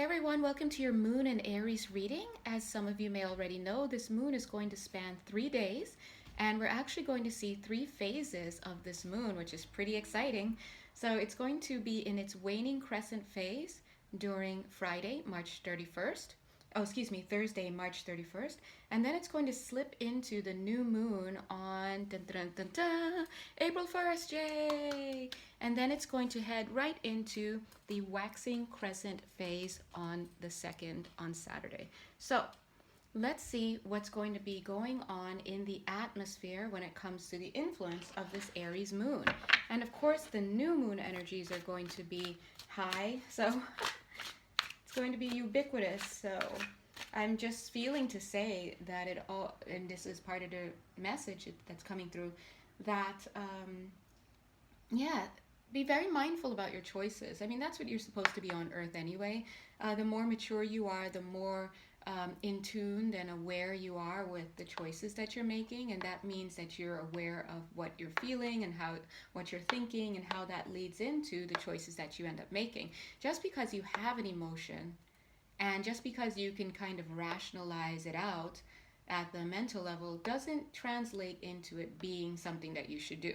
Everyone, welcome to your Moon and Aries reading. As some of you may already know, this moon is going to span 3 days, and we're actually going to see 3 phases of this moon, which is pretty exciting. So it's going to be in its waning crescent phase during Friday, March 31st. Oh, excuse me, Thursday, March 31st. And then it's going to slip into the new moon on dun, dun, dun, dun, April 1st. Yay! And then it's going to head right into the waxing crescent phase on the 2nd on Saturday. So let's see what's going to be going on in the atmosphere when it comes to the influence of this Aries moon. And of course, the new moon energies are going to be high. So it's going to be ubiquitous. So I'm just feeling to say that it all, and this is part of the message that's coming through, that be very mindful about your choices. I mean, that's what you're supposed to be on Earth anyway. The more mature you are, the more in tune and aware you are with the choices that you're making, and that means that you're aware of what you're feeling and what you're thinking and how that leads into the choices that you end up making. Just because you have an emotion and just because you can kind of rationalize it out at the mental level doesn't translate into it being something that you should do.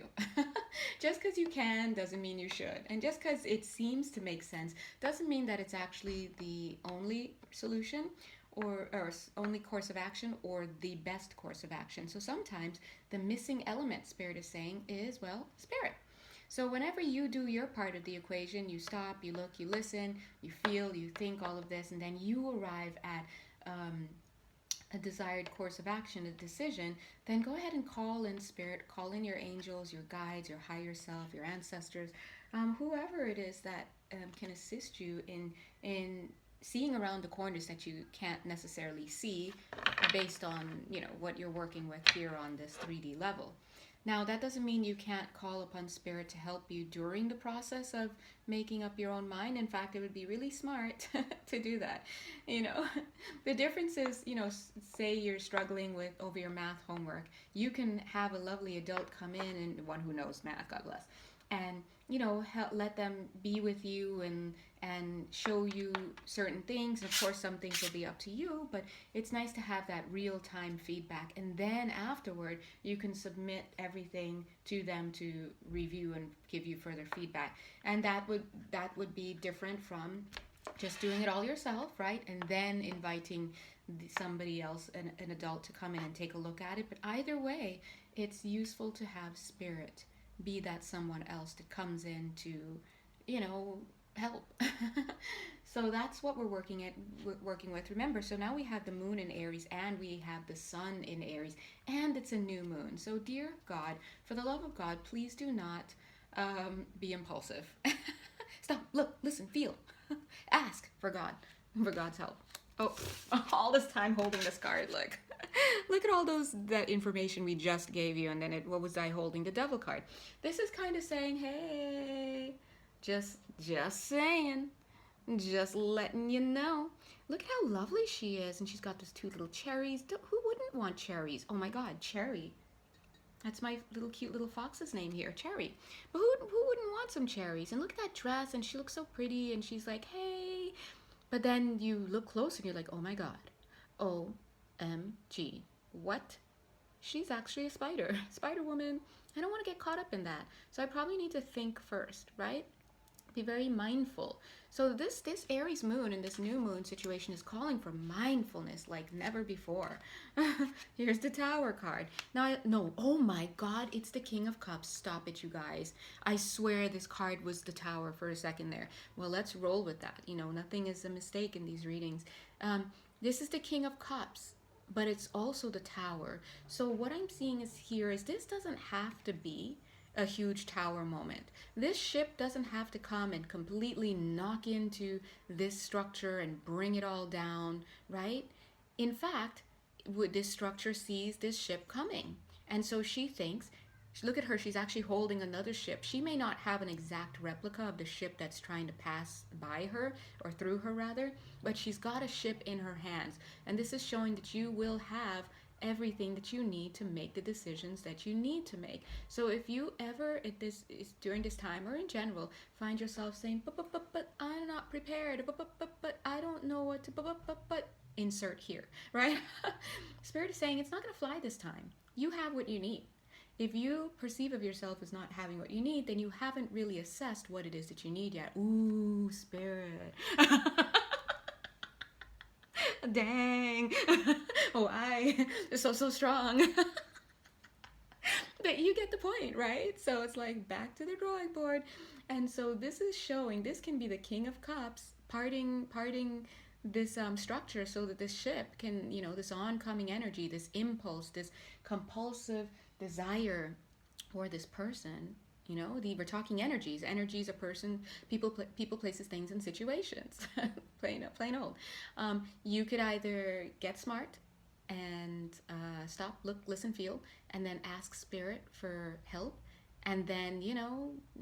Just because you can doesn't mean you should. And just because it seems to make sense doesn't mean that it's actually the only solution or only course of action or the best course of action. So sometimes the missing element, Spirit is saying, is, well, spirit. So whenever you do your part of the equation, you stop, you look, you listen, you feel, you think all of this, and then you arrive at a desired course of action, a decision, then go ahead and call in spirit, call in your angels, your guides, your higher self, your ancestors, whoever it is that can assist you in seeing around the corners that you can't necessarily see based on, what you're working with here on this 3D level. Now, that doesn't mean you can't call upon spirit to help you during the process of making up your own mind. In fact, it would be really smart to do that. The difference is, say you're struggling over your math homework. You can have a lovely adult come in, and one who knows math, God bless, and let them be with you and show you certain things. Of course, some things will be up to you, but it's nice to have that real-time feedback, and then afterward you can submit everything to them to review and give you further feedback. And that would be different from just doing it all yourself, right? And then inviting somebody else, an adult, to come in and take a look at it. But either way, it's useful to have spirit be that someone else that comes in to, help. So that's what we're working with. Remember, so now we have the moon in Aries and we have the sun in Aries, and it's a new moon. So dear God, for the love of God, please do not be impulsive. Stop, look, listen, feel. Ask for God's help. Oh, all this time holding this card, look. Look at all that information we just gave you, and then what was I holding? The Devil card. This is kind of saying, hey, just saying, just letting you know. Look at how lovely she is, and she's got those 2 little cherries. Who wouldn't want cherries? Oh my God, Cherry. That's my cute little fox's name here, Cherry. But who wouldn't want some cherries? And look at that dress, and she looks so pretty, and she's like, hey. But then you look close, and you're like, oh my God. OMG. What? She's actually a spider. Spider woman. I don't want to get caught up in that. So I probably need to think first, right? Be very mindful. So this Aries moon and this new moon situation is calling for mindfulness like never before. Here's the Tower card. Now, no, oh my God, it's the King of Cups. Stop it, you guys. I swear this card was the Tower for a second there. Well, let's roll with that. Nothing is a mistake in these readings. This is the King of Cups, but it's also the Tower. So what I'm seeing is this doesn't have to be a huge tower moment. This ship doesn't have to come and completely knock into this structure and bring it all down, right? In fact, this structure sees this ship coming. And so she thinks, look at her, she's actually holding another ship. She may not have an exact replica of the ship that's trying to pass by her, or through her rather, but she's got a ship in her hands. And this is showing that you will have everything that you need to make the decisions that you need to make. So if you ever at this is during this time or in general find yourself saying but I'm not prepared, but I don't know what to but insert here, right? Spirit is saying it's not going to fly this time. You have what you need. If you perceive of yourself as not having what you need, then you haven't really assessed what it is that you need yet. Ooh, spirit. Dang. Oh, I so strong. But you get the point, right? So it's like back to the drawing board. And so this is showing, this can be the King of Cups parting this structure so that this ship can, this oncoming energy, this impulse, this compulsive desire for this person, we're talking energies. Energies, a person, people, places, things, and situations. plain old. You could either get smart and stop, look, listen, feel, and then ask spirit for help, and then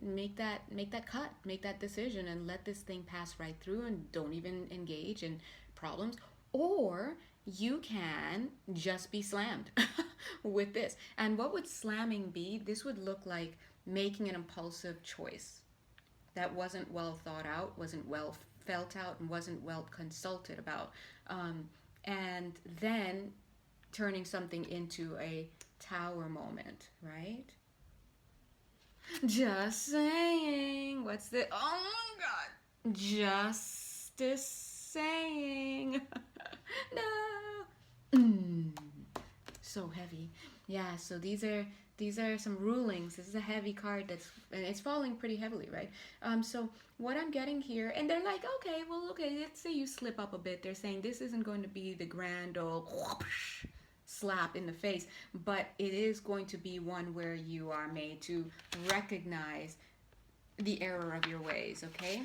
make that cut, make that decision, and let this thing pass right through, and don't even engage in problems. Or you can just be slammed with this. And what would slamming be? This would look like making an impulsive choice that wasn't well thought out, wasn't well felt out, and wasn't well consulted about, and then turning something into a tower moment, right? Just saying. What's the? Oh my God! Justice saying. No. So heavy. Yeah. So these are some rulings. This is a heavy card and it's falling pretty heavily, right? So what I'm getting here, and they're like, okay, let's say you slip up a bit. They're saying this isn't going to be the grand old whoosh, slap in the face, but it is going to be one where you are made to recognize the error of your ways, okay?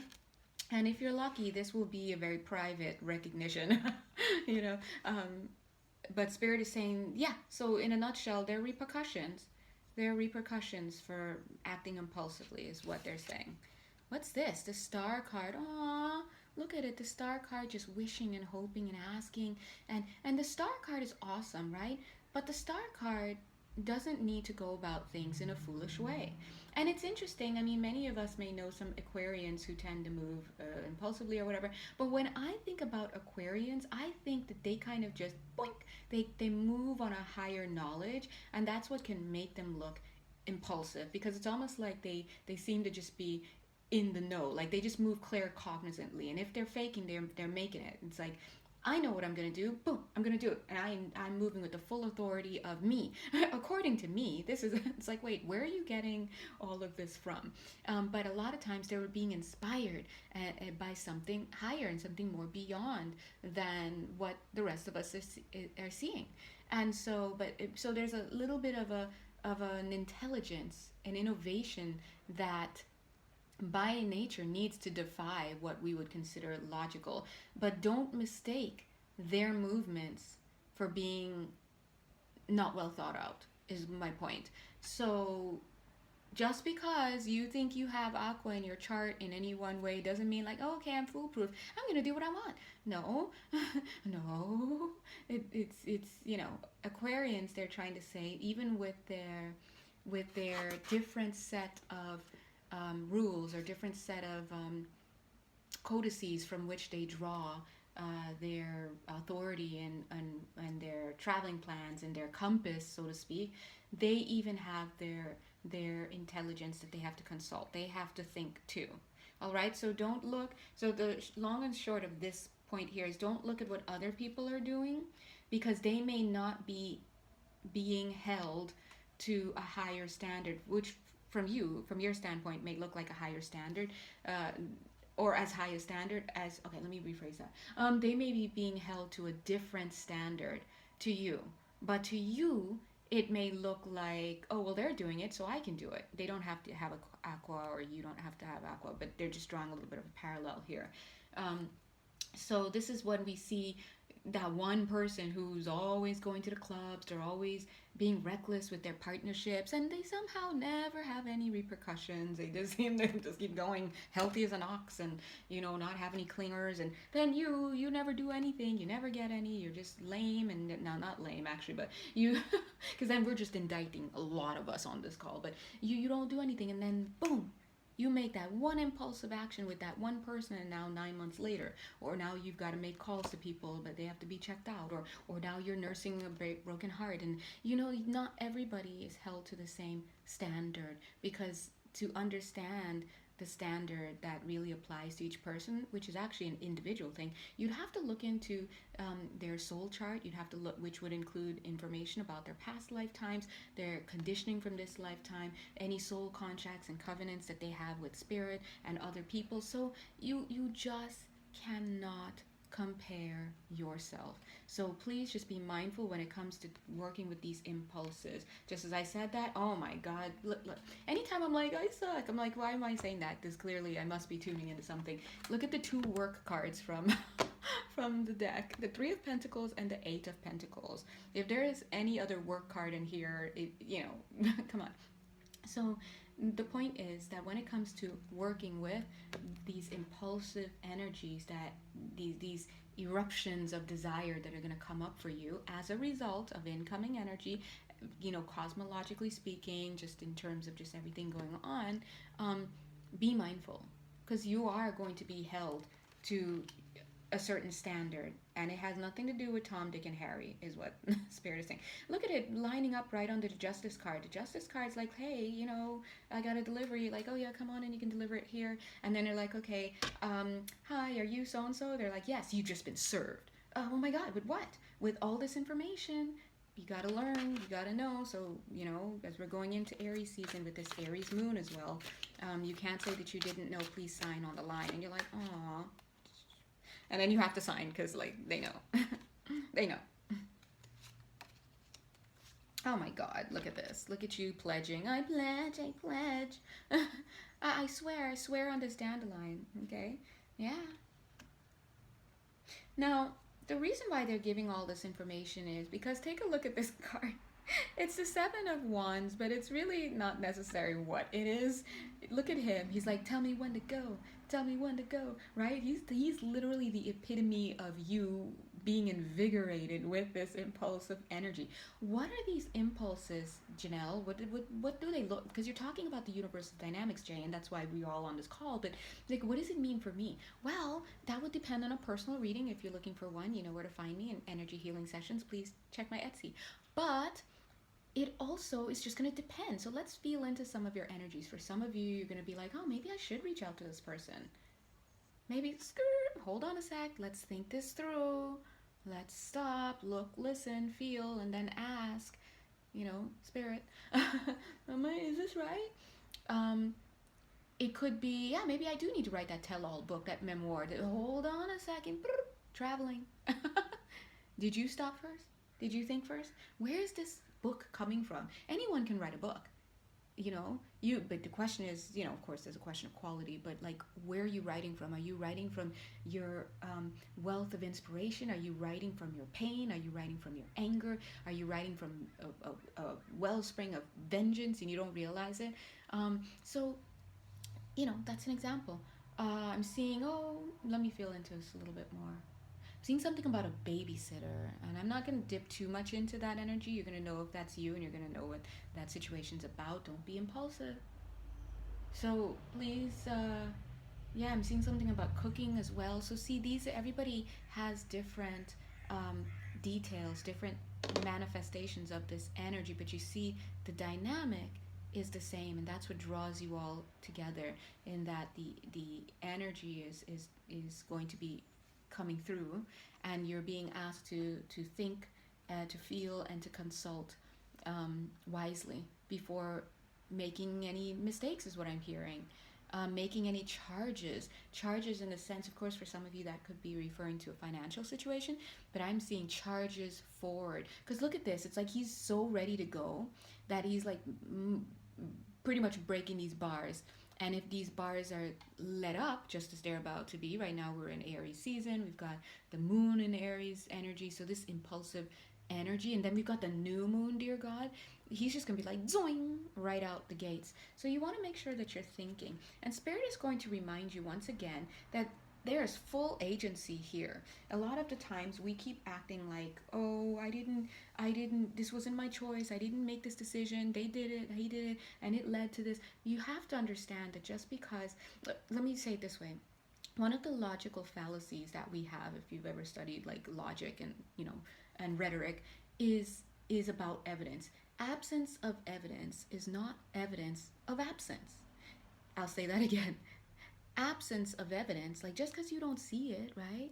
And if you're lucky, this will be a very private recognition, but Spirit is saying, yeah, so in a nutshell, there are repercussions. There are repercussions for acting impulsively is what they're saying. What's this? The Star card. Aww, look at it. The Star card just wishing and hoping and asking. And the Star card is awesome, right? But the Star card doesn't need to go about things in a foolish way. And it's interesting. I mean, many of us may know some Aquarians who tend to move impulsively or whatever. But when I think about Aquarians, I think that they kind of just boink. They move on a higher knowledge, and that's what can make them look impulsive, because it's almost like they seem to just be in the know, like they just move claircognizantly, and if they're faking, they're making it. It's like, I know what I'm going to do. Boom, I'm going to do it. And I'm moving with the full authority of me. According to me, it's like, wait, where are you getting all of this from? But a lot of times they were being inspired by something higher and something more beyond than what the rest of us are seeing. And so, so there's a little bit of an intelligence, an innovation that by nature needs to defy what we would consider logical. But don't mistake their movements for being not well thought out, is my point. So just because you think you have aqua in your chart in any one way doesn't mean like, oh, okay, I'm foolproof, I'm gonna do what I want. No. No, it's Aquarians, they're trying to say, even with their different set of rules or different set of codices from which they draw their authority and their traveling plans and their compass, so to speak, they even have their intelligence that they have to consult. They have to think too. All right, so don't look. So the long and short of this point here is, don't look at what other people are doing, because they may not be being held to a higher standard, which from your standpoint may look like a higher standard, or as high a standard as, okay, let me rephrase that. They may be being held to a different standard to you, but to you it may look like, oh, well, they're doing it, so I can do it. They don't have to have aqua, or you don't have to have aqua, but they're just drawing a little bit of a parallel here. So this is when we see that one person who's always going to the clubs, they're always being reckless with their partnerships, and they somehow never have any repercussions. They just seem to just keep going healthy as an ox, and not have any clingers. And then you never do anything, you never get any, you're just lame. And no, not lame actually, but you because then we're just indicting a lot of us on this call. But you don't do anything, and then boom, you make that one impulsive action with that one person, and now 9 months later, or now you've got to make calls to people, but they have to be checked out, or now you're nursing a broken heart. And not everybody is held to the same standard, because to understand the standard that really applies to each person, which is actually an individual thing, you'd have to look into their soul chart. You'd have to look, which would include information about their past lifetimes, their conditioning from this lifetime, any soul contracts and covenants that they have with spirit and other people. So you just cannot compare yourself. So please just be mindful when it comes to working with these impulses. Just as I said that, oh my God, look. Anytime I'm like, I suck, I'm like, why am I saying that? Because clearly I must be tuning into something. Look at the two work cards from from the deck, the Three of Pentacles and the Eight of Pentacles. If there is any other work card in here, come on. So the point is that when it comes to working with these impulsive energies, that these eruptions of desire that are going to come up for you as a result of incoming energy, cosmologically speaking, just in terms of just everything going on, be mindful, because you are going to be held to a certain standard, and it has nothing to do with Tom, Dick, and Harry, is what Spirit is saying. Look at it lining up right under the Justice card. The Justice card's like, hey, I got a delivery. Like, oh yeah, come on and you can deliver it here. And then they're like, okay, hi, are you so and so? They're like, yes, you've just been served. Oh my God, with what? With all this information. You gotta learn, you gotta know. So, as we're going into Aries season with this Aries moon as well, you can't say that you didn't know, please sign on the line. And you're like, aw. And then you have to sign, because, they know. They know. Oh my God, look at this. Look at you pledging. I pledge. I swear on this dandelion, okay? Yeah. Now, the reason why they're giving all this information is because take a look at this card. It's the Seven of Wands, but it's really not necessary what it is. Look at him. He's like, tell me when to go. Tell me when to go, right? He's literally the epitome of you being invigorated with this impulsive energy. What are these impulses, Jonelle? What do they look? Because you're talking about the universal dynamics, Jay, and that's why we're all on this call. But what does it mean for me? Well, that would depend on a personal reading. If you're looking for one, you know where to find me in energy healing sessions. Please check my Etsy. But it also is just going to depend. So let's feel into some of your energies. For some of you, you're going to be like, oh, maybe I should reach out to this person. Maybe, hold on a sec. Let's think this through. Let's stop, look, listen, feel, and then ask, Spirit, is this right? It could be, yeah, maybe I do need to write that tell-all book, that memoir. Hold on a second. Traveling. Did you stop first? Did you think first? Where is this book coming from? Anyone can write a book, but the question is, of course there's a question of quality, but where are you writing from? Are you writing from your wealth of inspiration? Are you writing from your pain? Are you writing from your anger? Are you writing from a wellspring of vengeance and you don't realize it? So that's an example. I'm seeing, let me feel into this a little bit more. Seeing something about a babysitter, and I'm not going to dip too much into that energy. You're going to know if that's you, and you're going to know what that situation's about. Don't be impulsive. So please, I'm seeing something about cooking as well. So see, everybody has different details, different manifestations of this energy, but you see the dynamic is the same, and that's what draws you all together, in that the energy is going to be coming through, and you're being asked to think, to feel, and to consult wisely before making any mistakes, is what I'm hearing. Making any charges in the sense, of course, for some of you that could be referring to a financial situation, but I'm seeing charges forward, because look at this. It's like he's so ready to go that he's like pretty much breaking these bars, And if these bars are let up, just as they're about to be, right now we're in Aries season, we've got the moon in Aries energy, so this impulsive energy, and then we've got the new moon, dear God, he's just going to be like, zoing, right out the gates. So you want to make sure that you're thinking. And Spirit is going to remind you once again that there's full agency here. A lot of the times we keep acting like, oh, I didn't, this wasn't my choice, I didn't make this decision, they did it, he did it, and it led to this. You have to understand that just because, let me say it this way, one of the logical fallacies that we have, if you've ever studied like logic and, and rhetoric, is about evidence. Absence of evidence is not evidence of absence. I'll say that again. Absence of evidence, like just because you don't see it, right,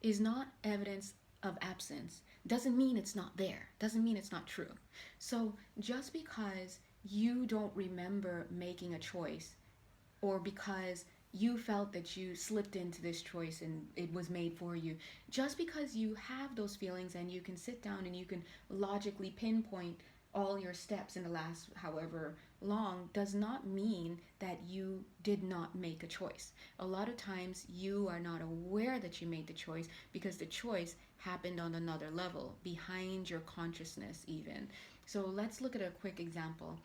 is not evidence of absence. Doesn't mean it's not there. Doesn't mean it's not true. So just because you don't remember making a choice, or because you felt that you slipped into this choice and it was made for you, just because you have those feelings and you can sit down and you can logically pinpoint all your steps in the last however long, does not mean that you did not make a choice. A lot of times you are not aware that you made the choice because the choice happened on another level, behind your consciousness even. So let's look at a quick example.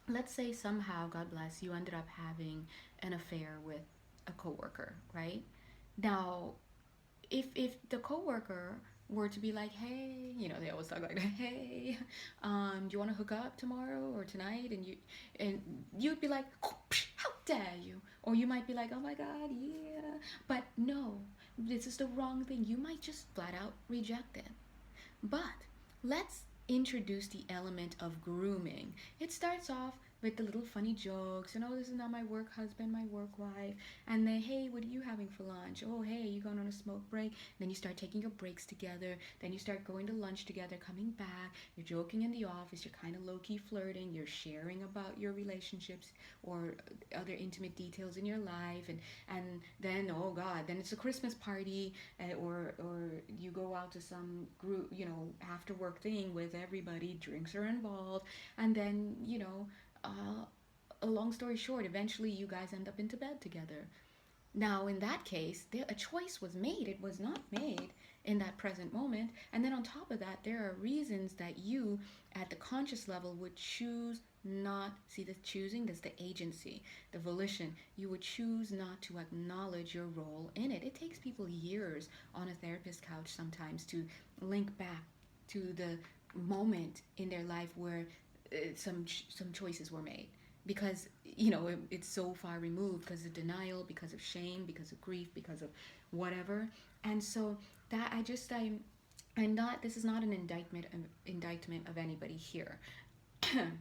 Let's say somehow, God bless, you ended up having an affair with a coworker, right? Now, if the coworker were to be like, hey, they always talk like that, hey, do you want to hook up tomorrow or tonight? And you'd be like, oh, how dare you? Or you might be like, oh my God, yeah. But no, this is the wrong thing. You might just flat out reject it. But let's introduce the element of grooming. It starts off with the little funny jokes, and oh, this is not my work husband, my work wife, and then, hey, what are you having for lunch? Oh, hey, you going on a smoke break? Then you start taking your breaks together, then you start going to lunch together, coming back, you're joking in the office, you're kind of low-key flirting, you're sharing about your relationships or other intimate details in your life, and then, oh God, then it's a Christmas party, or you go out to some group, after work thing with everybody, drinks are involved, and then, a long story short, eventually you guys end up into bed together. Now, in that case, a choice was made. It was not made in that present moment. And then on top of that, there are reasons that you, at the conscious level, would choose not, see the choosing, that's the agency, the volition. You would choose not to acknowledge your role in it. It takes people years on a therapist couch sometimes to link back to the moment in their life where some choices were made, because it's so far removed, because of denial, because of shame, because of grief, because of whatever. And so that I'm not, this is not an indictment of anybody here.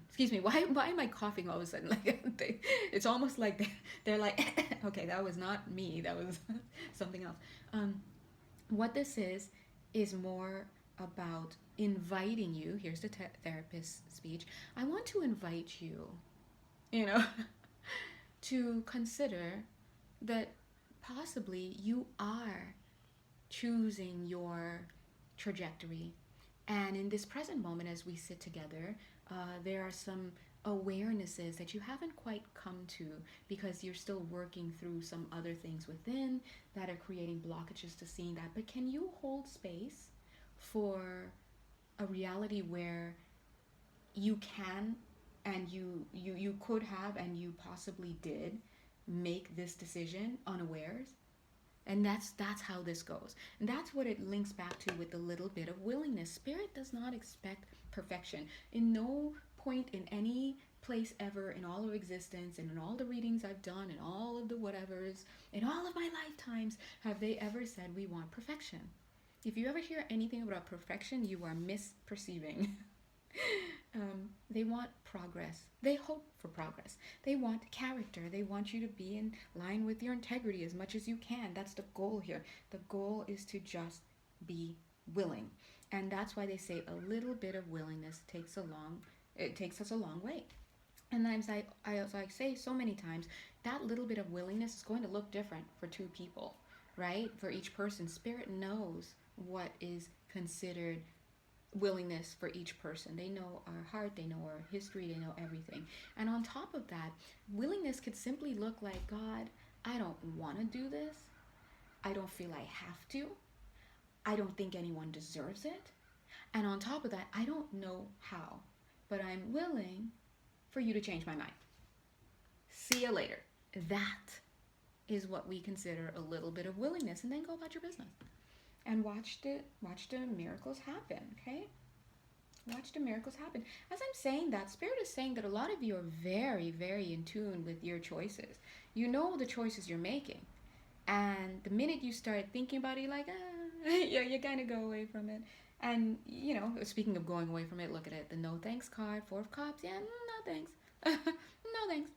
Excuse me, why am I coughing all of a sudden? Like it's almost like they're like okay, that was not me, that was something else. What this is more about inviting you. Here's the therapist speech. I want to invite you, to consider that possibly you are choosing your trajectory. And in this present moment, as we sit together, there are some awarenesses that you haven't quite come to because you're still working through some other things within that are creating blockages to seeing that. But can you hold space for a reality where you can, and you could have, and you possibly did make this decision unawares? And that's how this goes. And that's what it links back to with a little bit of willingness. Spirit does not expect perfection. In no point in any place ever in all of existence, and in all the readings I've done, and all of the whatevers, in all of my lifetimes, have they ever said we want perfection. If you ever hear anything about perfection, you are misperceiving. They want progress. They hope for progress. They want character. They want you to be in line with your integrity as much as you can. That's the goal here. The goal is to just be willing. And that's why they say a little bit of willingness takes us a long way. And then as I say so many times, that little bit of willingness is going to look different for two people, right? For each person. Spirit knows what is considered willingness for each person. They know our heart, they know our history, they know everything. And on top of that, willingness could simply look like, God, I don't want to do this. I don't feel I have to. I don't think anyone deserves it. And on top of that, I don't know how, but I'm willing for you to change my mind. See you later. That is what we consider a little bit of willingness, and then go about your business. And watch the miracles happen, okay? Watch the miracles happen. As I'm saying that, Spirit is saying that a lot of you are very, very in tune with your choices. You know the choices you're making. And the minute you start thinking about it, you're like, yeah, you kind of go away from it. And, speaking of going away from it, look at it. The no thanks card, 4 of Cups. Yeah, no thanks. No thanks.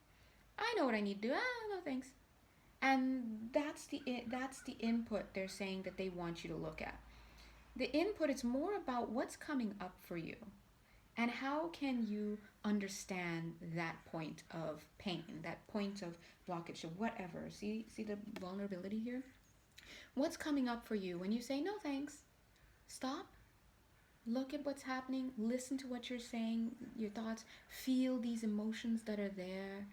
I know what I need to do. No thanks. And that's the input they're saying that they want you to look at. The input is more about what's coming up for you and how can you understand that point of pain, that point of blockage, or whatever. See the vulnerability here? What's coming up for you when you say no thanks? Stop. Look at what's happening. Listen to what you're saying, your thoughts. Feel these emotions that are there.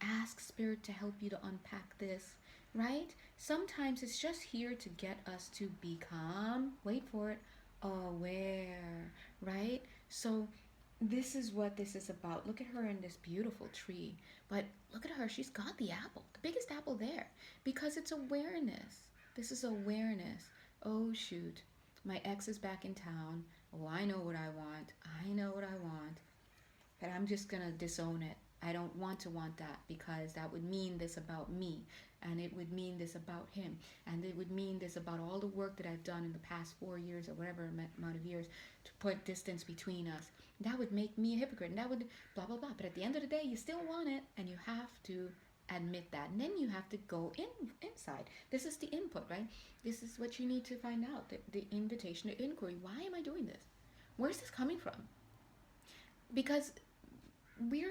Ask Spirit to help you to unpack this, right? Sometimes it's just here to get us to become, wait for it, aware, right? So this is what this is about. Look at her in this beautiful tree, but look at her. She's got the apple, the biggest apple there, because it's awareness. This is awareness. Oh, shoot. My ex is back in town. Oh, I know what I want. I know what I want. But I'm just going to disown it. I don't want to want that, because that would mean this about me, and it would mean this about him, and it would mean this about all the work that I've done in the past 4 years or whatever amount of years to put distance between us. That would make me a hypocrite, and that would blah, blah, blah. But at the end of the day, you still want it, and you have to admit that. And then you have to go inside. This is the input, right? This is what you need to find out, the invitation to inquiry. Why am I doing this? Where's this coming from? Because we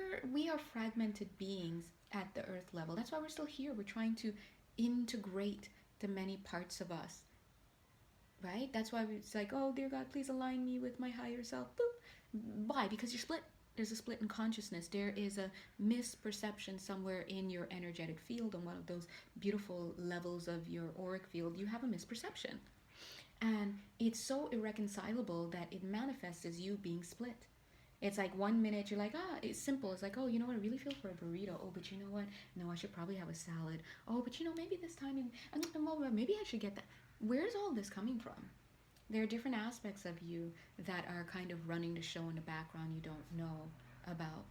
are fragmented beings at the earth level. That's why we're still here. We're trying to integrate the many parts of us, right? That's why it's like, oh, dear God, please align me with my higher self. Boop. Why? Because you're split. There's a split in consciousness. There is a misperception somewhere in your energetic field, on one of those beautiful levels of your auric field. You have a misperception. And it's so irreconcilable that it manifests as you being split. It's like 1 minute you're like, it's simple. It's like, oh, you know what? I really feel for a burrito. Oh, but you know what? No, I should probably have a salad. Oh, but maybe this time, maybe I should get that. Where's all this coming from? There are different aspects of you that are kind of running the show in the background you don't know about.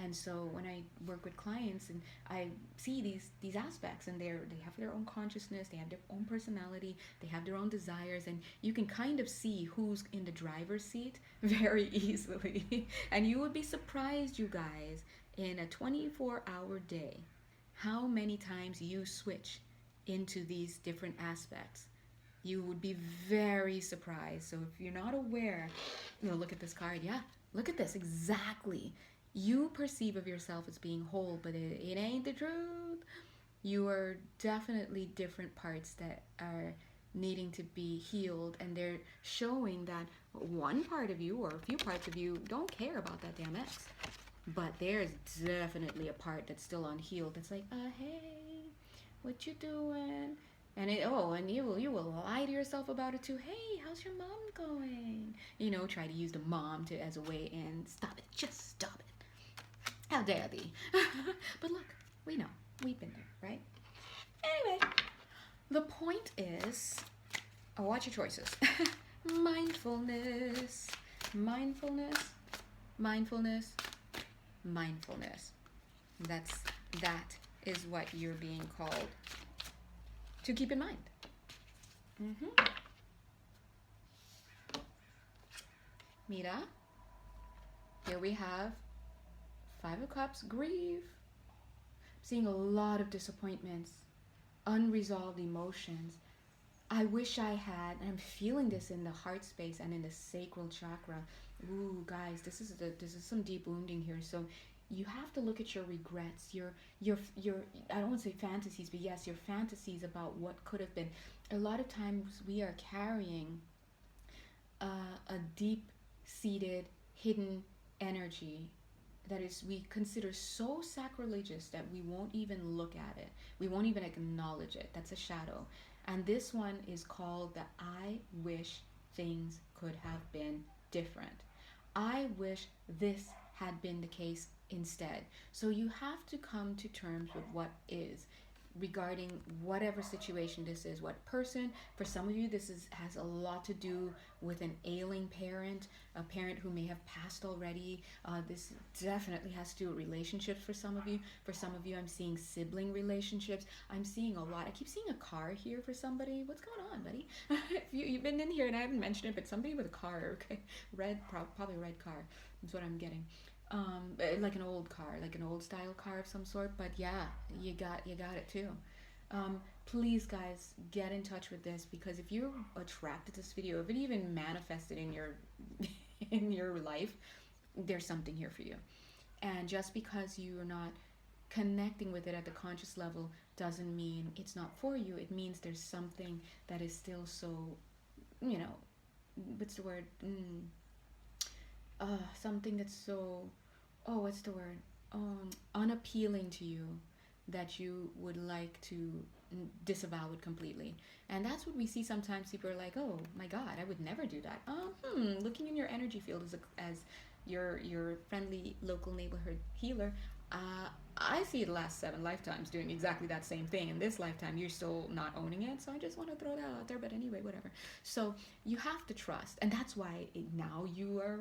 And so when I work with clients and I see these aspects, and they have their own consciousness, they have their own personality, they have their own desires, and you can kind of see who's in the driver's seat very easily. And you would be surprised, you guys, in a 24-hour day, how many times you switch into these different aspects. You would be very surprised. So if you're not aware, look at this card. Yeah, look at this. Exactly. You perceive of yourself as being whole, but it ain't the truth. You are definitely different parts that are needing to be healed, and they're showing that one part of you, or a few parts of you, don't care about that damn ex. But there's definitely a part that's still unhealed. That's like, hey, what you doing? And you will lie to yourself about it too. Hey, how's your mom going? Try to use the mom as a way in. Stop it. Just stop it. How dare thee? But look, we know. We've been there, right? Anyway, the point is, watch your choices. Mindfulness. Mindfulness. Mindfulness. Mindfulness. That is what you're being called to keep in mind. Mira, here we have 5 of Cups, grief. Seeing a lot of disappointments, unresolved emotions. I wish I had, and I'm feeling this in the heart space and in the sacral chakra. Ooh, guys, this is some deep wounding here. So you have to look at your regrets, your I don't want to say fantasies, but yes, your fantasies about what could have been. A lot of times we are carrying a deep-seated, hidden energy that is we consider so sacrilegious that we won't even look at it. We won't even acknowledge it. That's a shadow. And this one is called the I wish things could have been different. I wish this had been the case instead. So you have to come to terms with what is regarding whatever situation this is, what person. For some of you, this has a lot to do with an ailing parent, a parent who may have passed already. This definitely has to do with relationships for some of you. For some of you, I'm seeing sibling relationships. I'm seeing a lot. I keep seeing a car here for somebody. What's going on, buddy? You've been in here and I haven't mentioned it, but somebody with a car, okay? Red, probably a red car is what I'm getting. Like an old car, like an old style car of some sort. But yeah, you got it too. Please, guys, get in touch with this, because if you're attracted to this video, if it even manifested in your in your life, there's something here for you. And just because you're not connecting with it at the conscious level doesn't mean it's not for you. It means there's something that is still so, what's the word? Something that's so, what's the word? Unappealing to you, that you would like to disavow it completely. And that's what we see sometimes. People are like, oh my God, I would never do that. Looking in your energy field as your friendly local neighborhood healer, I see the last 7 lifetimes doing exactly that same thing. In this lifetime, you're still not owning it. So I just want to throw that out there. But anyway, whatever. So you have to trust. And that's why now you are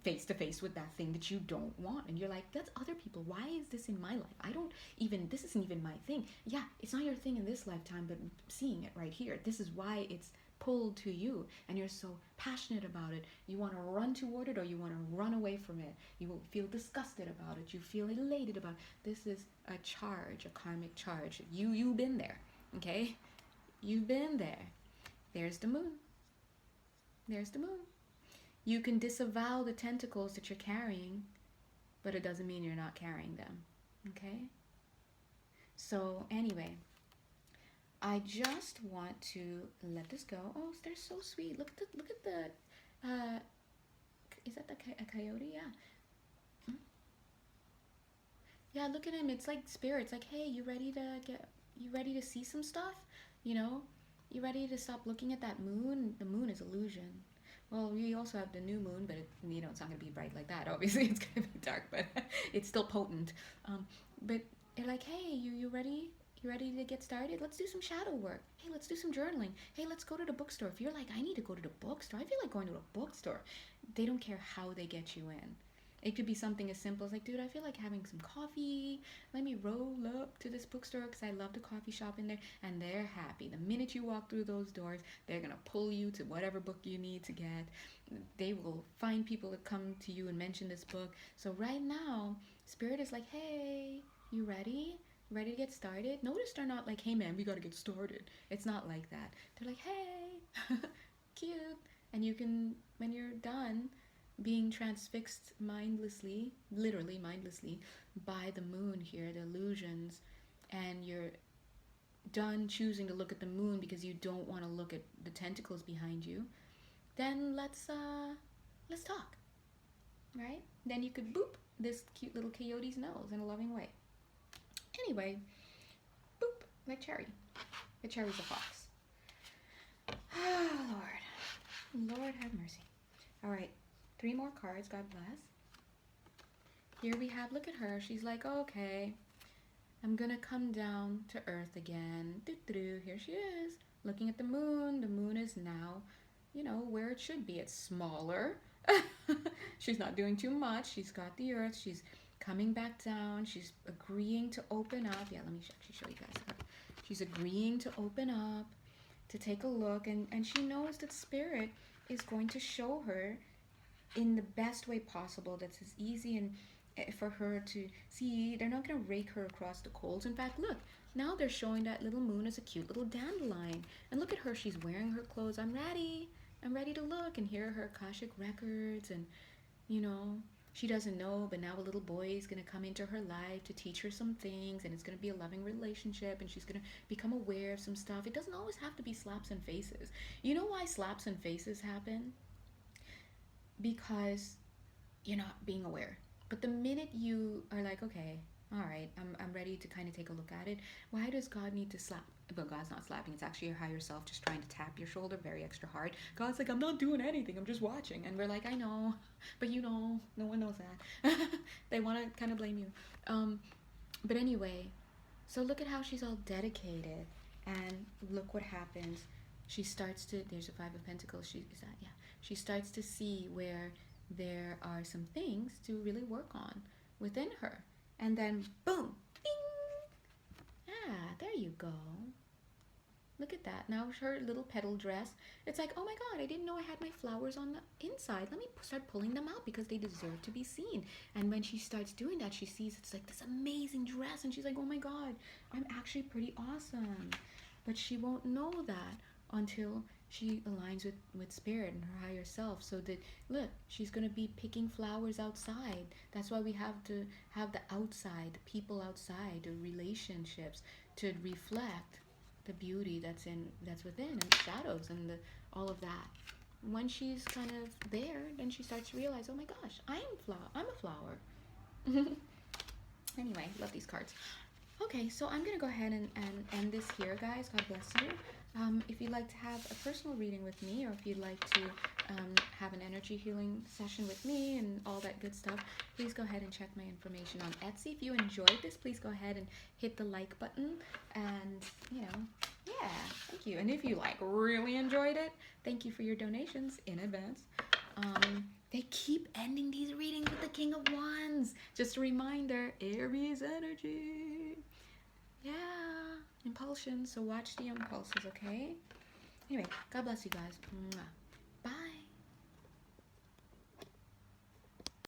face to face with that thing that you don't want, and you're like, that's other people, why is this in my life? This isn't even my thing. Yeah, it's not your thing in this lifetime, but seeing it right here, this is why it's pulled to you, and you're so passionate about it. You want to run toward it, or you want to run away from it. You will feel disgusted about it, you feel elated about it. This is a charge, a karmic charge. You've been there, okay? You've been there. There's the moon. You can disavow the tentacles that you're carrying, but it doesn't mean you're not carrying them, okay? So anyway, I just want to let this go. Oh, they're so sweet. Look at the, is that a coyote? Yeah. Yeah, look at him. It's like spirits. Like, hey, you ready to see some stuff? You ready to stop looking at that moon? The moon is illusion. Well, we also have the new moon, but it's not going to be bright like that. Obviously, it's going to be dark, but it's still potent. But they're like, hey, you ready? You ready to get started? Let's do some shadow work. Hey, let's do some journaling. Hey, let's go to the bookstore. If you're like, I need to go to the bookstore, I feel like going to a bookstore. They don't care how they get you in. It could be something as simple as like, dude, I feel like having some coffee. Let me roll up to this bookstore because I love the coffee shop in there. And they're happy. The minute you walk through those doors, they're going to pull you to whatever book you need to get. They will find people that come to you and mention this book. So right now, Spirit is like, hey, you ready? Ready to get started? Notice they're not like, hey man, we got to get started. It's not like that. They're like, hey, cute. And you can, when you're done being transfixed mindlessly, literally mindlessly, by the moon here, the illusions, and you're done choosing to look at the moon because you don't want to look at the tentacles behind you, then let's talk, right? Then you could boop this cute little coyote's nose in a loving way. Anyway, boop, like Cherry. The Cherry's a fox. Oh, Lord have mercy. All right. 3 more cards, God bless. Here we have, look at her. She's like, okay, I'm gonna come down to earth again. Here she is, looking at the moon. The moon is now, where it should be. It's smaller. She's not doing too much. She's got the earth. She's coming back down. She's agreeing to open up. Yeah, let me actually show you guys. She's agreeing to open up, to take a look. And she knows that Spirit is going to show her in the best way possible, that's as easy and for her to see. They're not going to rake her across the coals. In fact, look, now they're showing that little moon as a cute little dandelion. And look at her, she's wearing her clothes. I'm ready to look and hear her Akashic records. And she doesn't know, but now a little boy is going to come into her life to teach her some things, and it's going to be a loving relationship, and she's going to become aware of some stuff. It doesn't always have to be slaps and faces. You know why slaps and faces happen? because you're not being aware. But the minute you are like, okay, all right, I'm ready to kind of take a look at it. Why does God need to slap? But God's not slapping. It's actually your higher self just trying to tap your shoulder very extra hard. God's like, I'm not doing anything. I'm just watching. And we're like, I know, but you know, no one knows that. They want to kind of blame you. But anyway, so look at how she's all dedicated, and look what happens. She starts to. There's a Five of Pentacles. Yeah. She starts to see where there are some things to really work on within her, and then boom, ding. Ah, there you go. Look at that. Now her little petal dress. It's like, oh my God, I didn't know I had my flowers on the inside. Let me start pulling them out because they deserve to be seen. And when she starts doing that, she sees it's like this amazing dress. And she's like, oh my God, I'm actually pretty awesome. But she won't know that until she aligns with spirit and her higher self. So that, look, she's going to be picking flowers outside. That's why we have to have the outside, the people outside, the relationships to reflect the beauty that's within, and the shadows and all of that. When she's kind of there, then she starts to realize, oh my gosh, I'm a flower. Anyway, love these cards. Okay, so I'm gonna go ahead and end this here, guys. God bless you. If you'd like to have a personal reading with me, or if you'd like to have an energy healing session with me and all that good stuff, please go ahead and check my information on Etsy. If you enjoyed this, please go ahead and hit the like button, and yeah, thank you. And if you really enjoyed it, thank you for your donations in advance. They keep ending these readings with the King of Wands. Just a reminder, Aries energy. Yeah, impulsion. So watch the impulses, okay? Anyway, God bless you guys. Mwah.